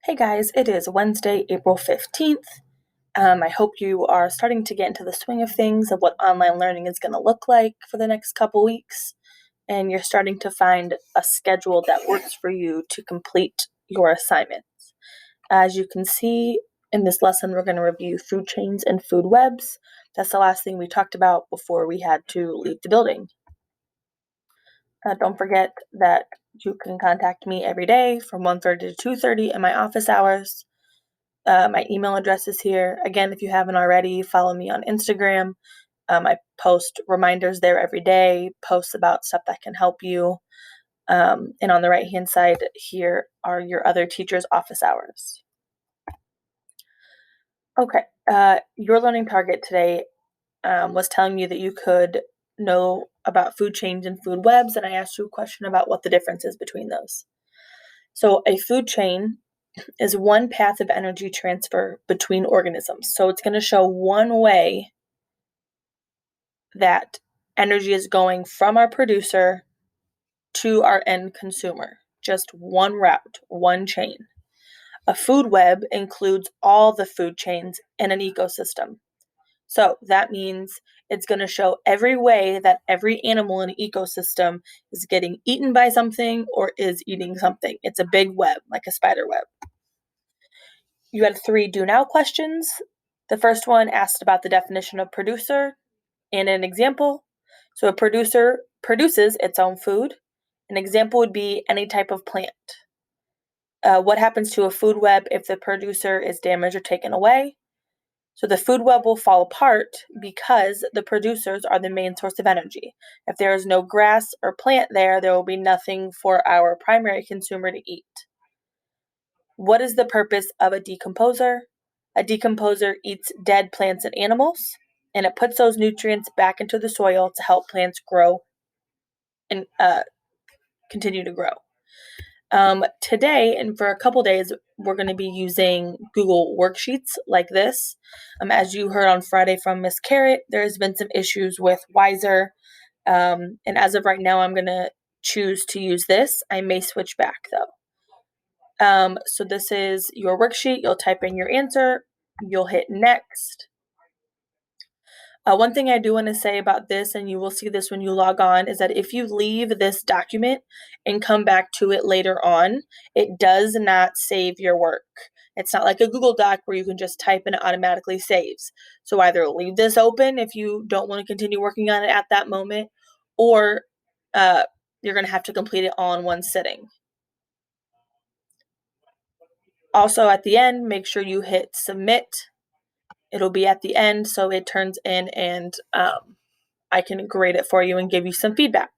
Hey guys, it is Wednesday, April 15th. I hope you are starting to get into the swing of things of what online learning is going to look like for the next couple weeks, and you're starting to find a schedule that works for you to complete your assignments. As you can see in this lesson, we're going to review food chains and food webs. That's the last thing we talked about before we had to leave the building. Don't forget that you can contact me every day from 1:30 to 2:30 in my office hours. My email address is here. Again, if you haven't already, follow me on Instagram. I post reminders there every day, posts about stuff that can help you. And on the right-hand side here are your other teacher's office hours. Okay, your learning target today was telling you that you could know about food chains and food webs, and I asked you a question about what the difference is between those. So a food chain is one path of energy transfer between organisms. So it's going to show one way that energy is going from our producer to our end consumer. Just one route, one chain. A food web includes all the food chains in an ecosystem. So that means it's going to show every way that every animal in an ecosystem is getting eaten by something or is eating something. It's a big web, like a spider web. You had 3 do now questions. The first one asked about the definition of producer and an example. So a producer produces its own food. An example would be any type of plant. What happens to a food web if the producer is damaged or taken away? So the food web will fall apart because the producers are the main source of energy. If there is no grass or plant there, there will be nothing for our primary consumer to eat. What is the purpose of a decomposer? A decomposer eats dead plants and animals, and it puts those nutrients back into the soil to help plants grow and continue to grow. Today, and for a couple days, we're going to be using Google Worksheets like this. As you heard on Friday from Miss Carrot, there has been some issues with Wiser, and as of right now, I'm going to choose to use this. I may switch back though. So this is your worksheet. You'll type in your answer. You'll hit next. One thing I do want to say about this, and you will see this when you log on, is that if you leave this document and come back to it later on, it does not save your work. It's not like a Google Doc where you can just type and it automatically saves. So either leave this open if you don't want to continue working on it at that moment, or you're going to have to complete it all in one sitting. Also at the end, make sure you hit submit. It'll be at the end, so it turns in and I can grade it for you and give you some feedback.